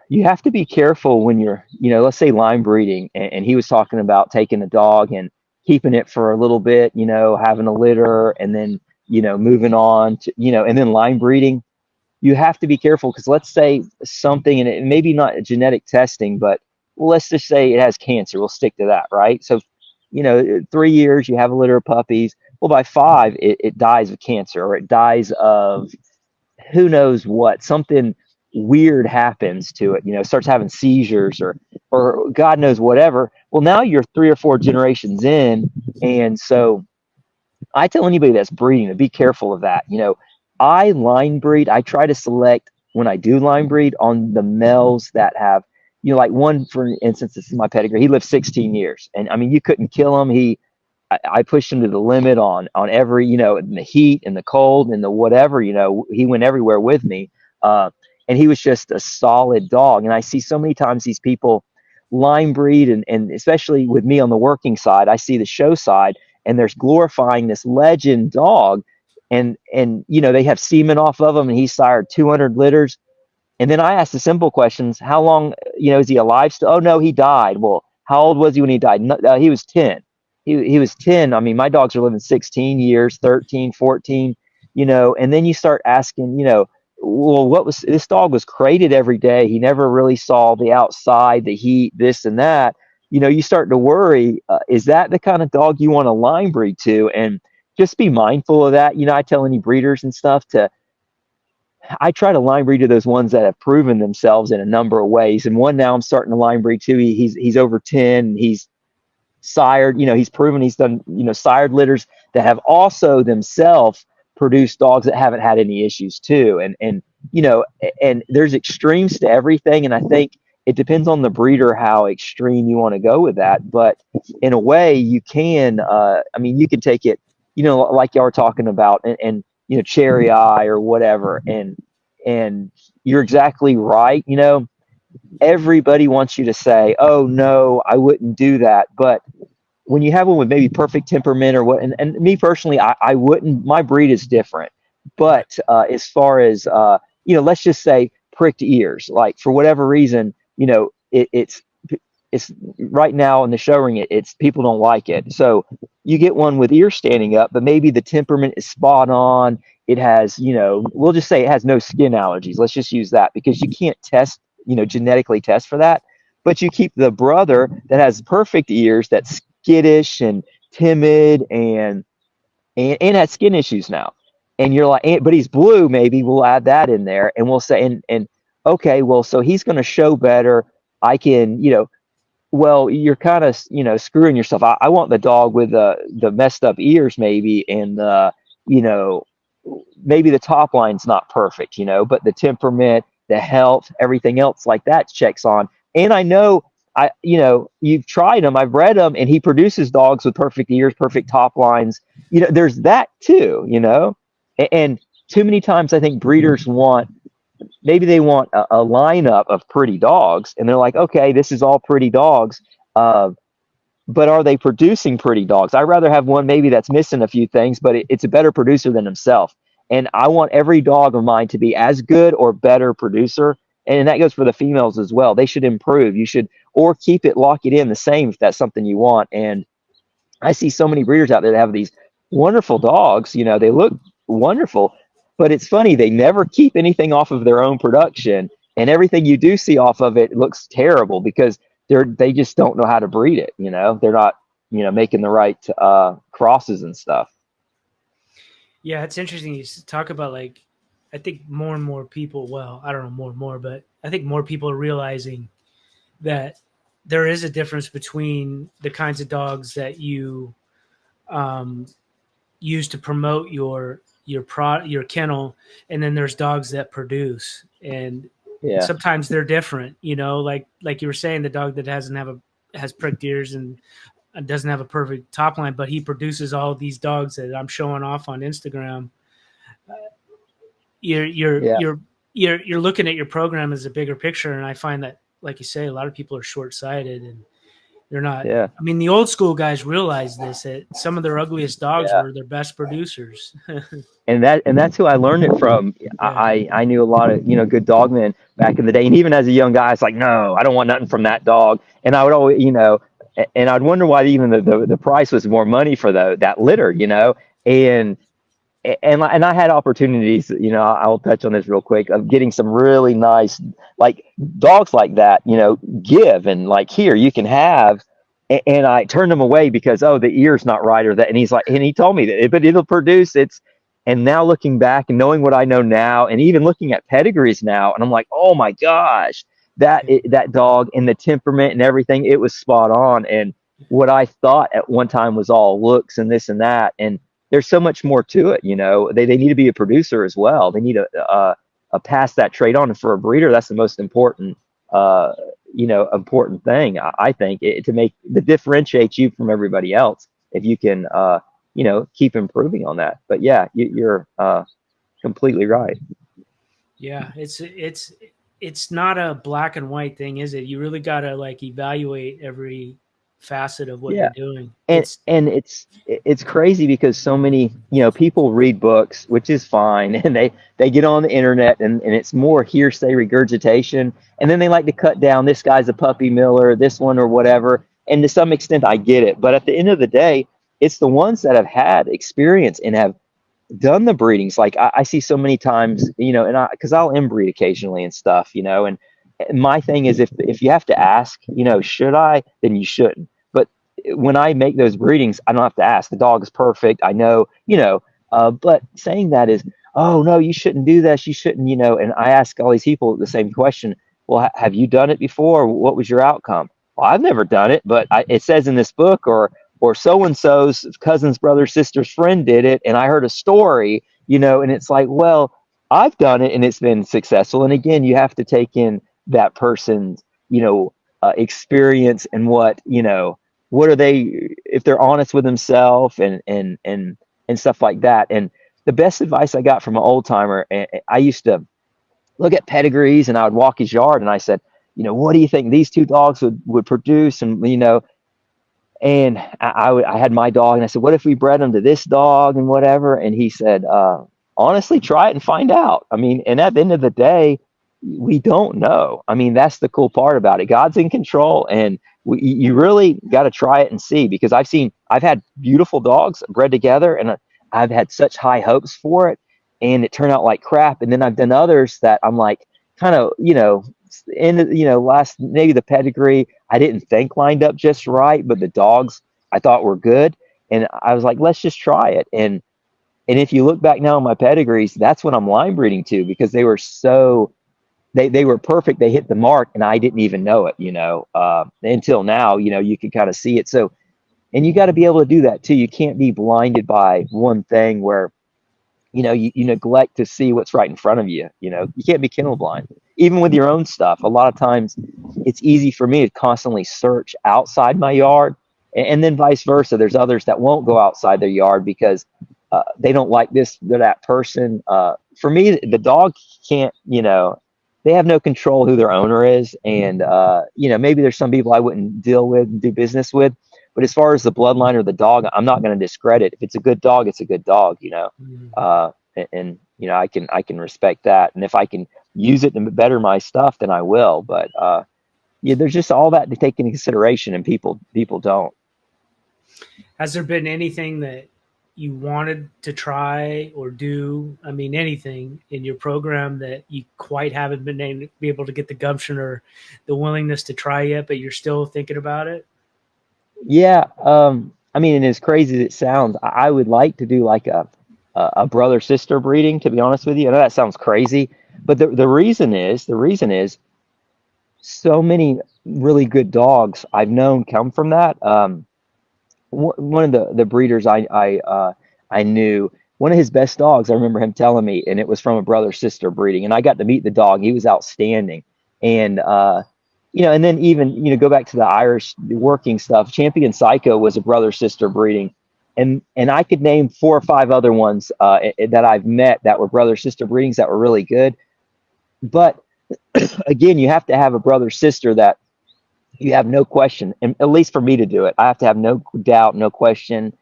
you have to be careful when you're, let's say line breeding, and he was talking about taking a dog and keeping it for a little bit, having a litter, and then, moving on to, and then line breeding. You have to be careful because let's say something, and it maybe not genetic testing, but let's just say it has cancer. We'll stick to that, right? So, 3 years, you have a litter of puppies. Well, by five, it dies of cancer, or it dies of who knows what, something weird happens to it, starts having seizures, or God knows whatever. Well, now you're 3 or 4 generations in. And so I tell anybody that's breeding to be careful of that. I line breed. I try to select when I do line breed on the males that have, like one, for instance, this is my pedigree. He lived 16 years. And I mean, you couldn't kill him. I pushed him to the limit on every, in the heat and the cold and the whatever, he went everywhere with me. And he was just a solid dog. And I see so many times these people line breed, and especially with me on the working side, I see the show side, and there's glorifying this legend dog. And they have semen off of him, and he sired 200 litters. And then I ask the simple questions: how long, is he alive still? Oh no, he died. Well, how old was he when he died? No, he was 10. He was 10. I mean, my dogs are living 16 years, 13, 14, and then you start asking, well, this dog was crated every day. He never really saw the outside, the heat, this and that. You start to worry, is that the kind of dog you want to line breed to? And just be mindful of that. I tell any breeders and stuff I try to line breed to those ones that have proven themselves in a number of ways. And one now I'm starting to line breed to. He's over 10. He's sired, he's proven he's done, sired litters that have also themselves produced dogs that haven't had any issues too. And there's extremes to everything. And I think it depends on the breeder how extreme you want to go with that. But in a way, you can, you can take it, like y'all were talking about, and cherry eye or whatever. And you're exactly right. Everybody wants you to say, oh no, I wouldn't do that. But when you have one with maybe perfect temperament or what, and me personally, I wouldn't, my breed is different. But as far as, let's just say pricked ears, like for whatever reason, it's right now in the show ring, it's people don't like it. So you get one with ears standing up, but maybe the temperament is spot on. It has, we'll just say it has no skin allergies. Let's just use that, because you can't test, genetically test for that. But you keep the brother that has perfect ears, that's skittish and timid and has skin issues now. And you're like, but he's blue, maybe we'll add that in there, and we'll say, and okay, well, so he's going to show better. I can, well, you're kind of, screwing yourself. I want the dog with the messed up ears, maybe, and you know, maybe the top line's not perfect, but the temperament, the health, everything else like that checks on. And I know, you've tried him, I've read him, and he produces dogs with perfect ears, perfect top lines. There's that too, and too many times I think breeders maybe they want a lineup of pretty dogs, and they're like, okay, this is all pretty dogs. But are they producing pretty dogs? I'd rather have one maybe that's missing a few things, but it's a better producer than himself. And I want every dog of mine to be as good or better producer. And that goes for the females as well. They should improve. You should, or keep it, lock it in the same if that's something you want. And I see so many breeders out there that have these wonderful dogs. They look wonderful, but it's funny, they never keep anything off of their own production. And everything you do see off of it looks terrible because they just don't know how to breed it. They're not, making the right crosses and stuff. Yeah, it's interesting you talk about, like, I think more and more people, well, I don't know more and more, but I think more people are realizing that there is a difference between the kinds of dogs that you use to promote your kennel, and then there's dogs that produce, and Yeah. sometimes they're different. Like you were saying, the dog that has pricked ears and doesn't have a perfect top line, but he produces all of these dogs that I'm showing off on Instagram. You're you're Yeah. you're you're looking at your program as a bigger picture, and I find that, like you say, a lot of people are short sighted, and They're not. Yeah. I mean, the old school guys realized this, that some of their ugliest dogs Yeah. were their best producers. And that's who I learned it from. Yeah. I knew a lot of good dogmen back in the day, and even as a young guy, it's like, no, I don't want nothing from that dog. And I would always, and I'd wonder why even the price was more money for that litter, and and I had opportunities, I'll touch on this real quick, of getting some really nice, like, dogs like that, give, and like, here you can have, and I turned them away because, oh, the ear's not right, or that, and he told me that, but it'll produce its. And now looking back and knowing what I know now, and even looking at pedigrees now, and I'm like, oh my gosh, that dog and the temperament and everything, it was spot on. And what I thought at one time was all looks and this and that, and there's so much more to it. They need to be a producer as well. They need a pass that trait on. And for a breeder, that's the most important important thing, I think, to make the differentiate you from everybody else. If you can keep improving on that. But yeah, you're completely right. Yeah, it's not a black and white thing, is it? You really got to like evaluate every facet of what you're Yeah. doing. and It's and it's crazy because so many people read books, which is fine, and they get on the internet, and it's more hearsay regurgitation, and then they like to cut down, this guy's a puppy miller, this one, or whatever. And to some extent I get it, but at the end of the day, it's the ones that have had experience and have done the breedings. Like, I see so many times, and because I'll inbreed occasionally and stuff, and my thing is, if you have to ask, should I, then you shouldn't. But when I make those breedings, I don't have to ask. The dog is perfect. I know, but saying that is, oh no, you shouldn't do this. You shouldn't, and I ask all these people the same question. Well, have you done it before? What was your outcome? Well, I've never done it, but it says in this book, or so and so's cousin's brother, sister's friend did it, and I heard a story, and it's like, well, I've done it and it's been successful. And again, you have to take in that person's, experience, and what are they, if they're honest with themselves, and stuff like that. And the best advice I got from an old timer, I used to look at pedigrees, and I would walk his yard, and I said, what do you think these two dogs would produce? And and I had my dog, and I said, what if we bred them to this dog and whatever? And he said, honestly, try it and find out. I mean, and at the end of the day, we don't know. I mean, that's the cool part about it. God's in control, and you really got to try it and see, because I've had beautiful dogs bred together, and I've had such high hopes for it, and it turned out like crap. And then I've done others that I'm like, kind of, in last, maybe the pedigree I didn't think lined up just right, but the dogs I thought were good, and I was like, let's just try it. And if you look back now on my pedigrees, that's what I'm line breeding to, because they were they were perfect. They hit the mark, and I didn't even know it, until now. You can kind of see it. So, and you got to be able to do that too. You can't be blinded by one thing where you neglect to see what's right in front of you. You can't be kennel blind, even with your own stuff. A lot of times it's easy for me to constantly search outside my yard, and then vice versa. There's others that won't go outside their yard because they don't like this or that person. For me, the dog can't, they have no control who their owner is. And maybe there's some people I wouldn't deal with and do business with, but as far as the bloodline or the dog, I'm not going to discredit. If it's a good dog, it's a good dog, and I can respect that. And if I can use it to better my stuff, then I will. But yeah, there's just all that to take into consideration, and people don't. Has there been anything that you wanted to try or do? I mean, anything in your program that you quite haven't be able to get the gumption or the willingness to try yet, but you're still thinking about it? Yeah, I mean, and as crazy as it sounds, I would like to do like a brother sister breeding. To be honest with you, I know that sounds crazy, but the reason is so many really good dogs I've known come from that. One of the breeders I knew, one of his best dogs, I remember him telling me, and it was from a brother sister breeding, and I got to meet the dog. He was outstanding. And and then even go back to the Irish working stuff. Champion Psycho was a brother sister breeding, and I could name 4 or 5 other ones that I've met that were brother sister breedings that were really good. But again, you have to have a brother sister that you have no question, and at least for me to do it, I have to have no doubt, no question.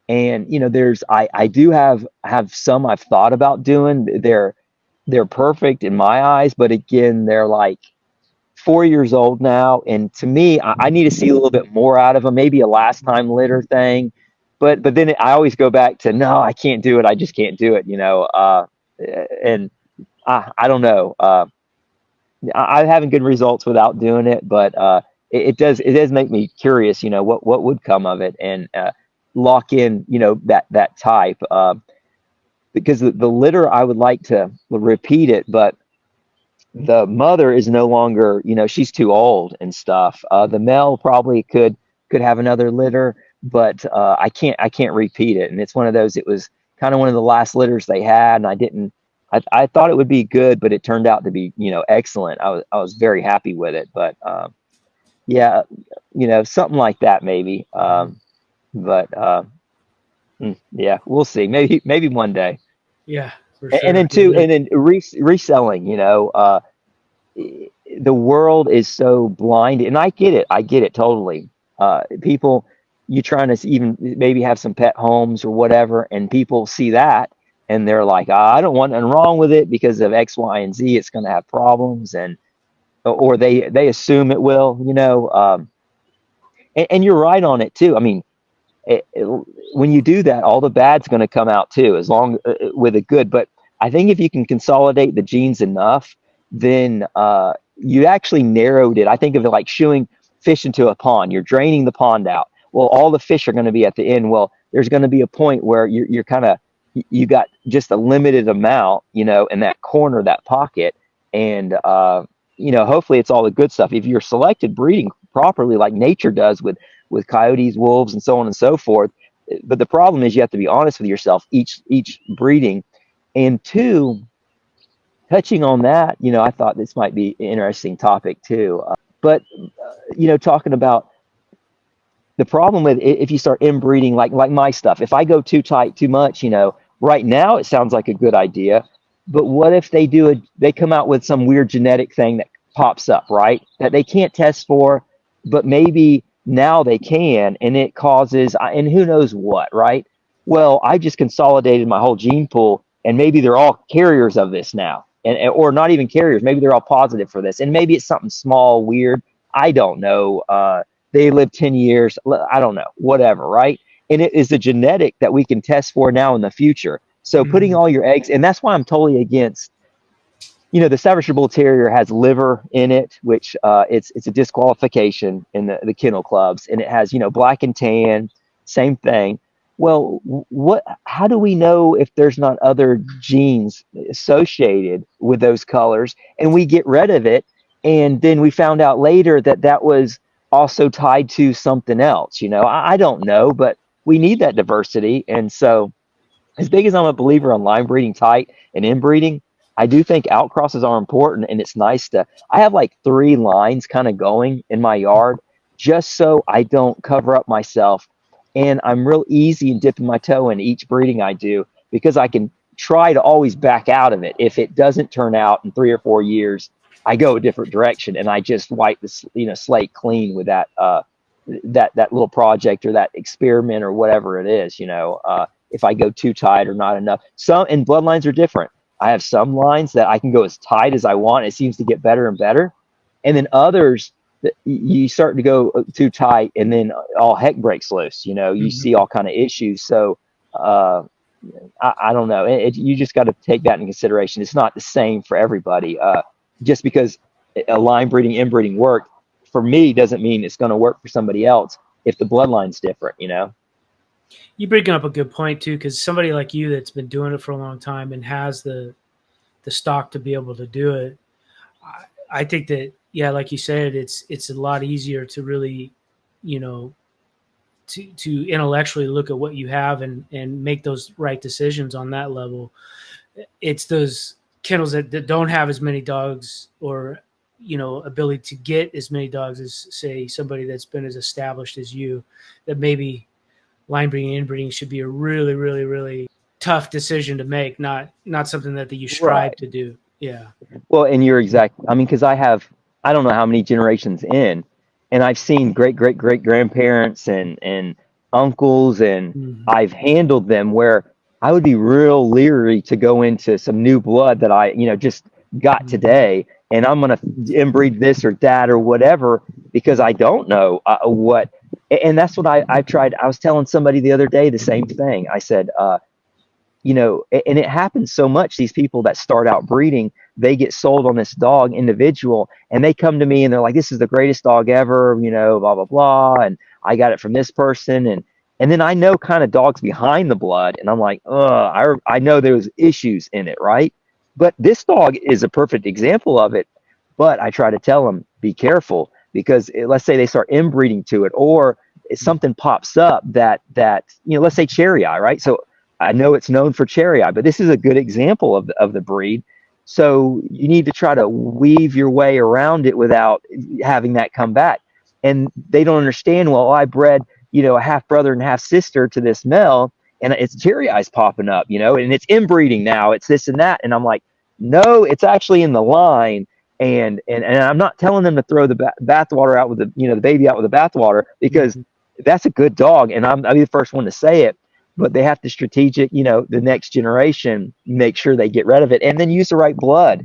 And there's I do have some I've thought about doing. They're perfect in my eyes, but again, they're like 4 years old now, and to me, I need to see a little bit more out of them. Maybe a last time litter thing, but then I always go back to no, I can't do it. I just can't do it. And I don't know. I'm having good results without doing it, but it does make me curious. What would come of it, and lock in that type, because the litter I would like to repeat it, but the mother is no longer, she's too old and stuff. The male probably could have another litter, but I can't repeat it. And it's one of those. It was kind of one of the last litters they had, and I didn't. I thought it would be good, but it turned out to be excellent. I was very happy with it, but yeah, something like that maybe. But yeah, we'll see. Maybe one day. Yeah, for And sure. then two, and then reselling. The world is so blind, and I get it totally. People, you trying to even maybe have some pet homes or whatever, and people see that and they're like, I don't want nothing wrong with it because of X, Y, and Z. It's going to have problems, and or they assume it will. And you're right on it too. I mean, when you do that, all the bad's going to come out too, as long with the good. But I think if you can consolidate the genes enough, then you actually narrowed it. I think of it like shooing fish into a pond. You're draining the pond out. Well, all the fish are going to be at the end. Well, there's going to be a point where you're kind of you got just a limited amount, in that corner, that pocket, and hopefully it's all the good stuff. If you're selected breeding properly, like nature does with coyotes, wolves, and so on and so forth. But the problem is you have to be honest with yourself each breeding. And two, touching on that, I thought this might be an interesting topic too. But talking about the problem with if you start inbreeding, like my stuff, if I go too tight too much, right now it sounds like a good idea. But what if they come out with some weird genetic thing that pops up, right? That they can't test for, but maybe now they can, and it causes, and who knows what, right? Well, I just consolidated my whole gene pool, and maybe they're all carriers of this now, and or not even carriers. Maybe they're all positive for this, and maybe it's something small, weird. I don't know. They live 10 years. I don't know, whatever, right? And it is a genetic that we can test for now in the future. So putting Mhm. all your eggs, and that's why I'm totally against. The Staffordshire Bull Terrier has liver in it, which it's a disqualification in the kennel clubs, and it has black and tan, same thing. Well, what? How do we know if there's not other genes associated with those colors, and we get rid of it, and then we found out later that that was also tied to something else? I don't know, but we need that diversity, and so as big as I'm a believer on line breeding tight and inbreeding, I do think outcrosses are important, and it's nice to. I have like three lines kind of going in my yard, just so I don't cover up myself, and I'm real easy in dipping my toe in each breeding I do because I can try to always back out of it. If it doesn't turn out in 3 or 4 years, I go a different direction, and I just wipe the slate clean with that little project or that experiment or whatever it is. If I go too tight or not enough. Some and bloodlines are different. I have some lines that I can go as tight as I want. It seems to get better and better. And then others that you start to go too tight, and then all heck breaks loose. You see Mhm. all kind of issues. So uh, I don't know. You just got to take that in consideration. It's not the same for everybody. Just because a line breeding, inbreeding worked for me doesn't mean it's going to work for somebody else if the bloodline's different. You bring up a good point too, because somebody like you that's been doing it for a long time and has the stock to be able to do it, I think that, yeah, like you said, it's a lot easier to really, you know, to intellectually look at what you have and make those right decisions on that level. It's those kennels that don't have as many dogs, or ability to get as many dogs as, say, somebody that's been as established as you, that maybe line breeding and inbreeding should be a really, really, really tough decision to make, not something that you strive Right. to do. Yeah. Well, and you're exact. I mean, because I don't know how many generations in. and I've seen great grandparents and uncles, and Mhm. I've handled them where I would be real leery to go into some new blood that I, just got Mhm. today, and I'm going to inbreed this or that or whatever, because I don't know what. And that's what I've tried. I was telling somebody the other day the same thing. I said, and it happens so much. These people that start out breeding, they get sold on this dog individual, and they come to me and they're like, "This is the greatest dog ever," blah blah blah, and I got it from this person, and then I know kind of dogs behind the blood, and I'm like, I know there's issues in it, right? But this dog is a perfect example of it. But I try to tell them, be careful, because let's say they start inbreeding to it, or something pops up that let's say cherry eye, right? So I know it's known for cherry eye, but this is a good example of the breed. So you need to try to weave your way around it without having that come back. And they don't understand, well, I bred, a half brother and half sister to this male, and it's cherry eyes popping up, and it's inbreeding now. It's this and that. And I'm like, no, it's actually in the line. And I'm not telling them to throw the bathwater out with the baby out with the bathwater, because Mhm. that's a good dog. And I'll be the first one to say it, but they have to the next generation, make sure they get rid of it, and then use the right blood.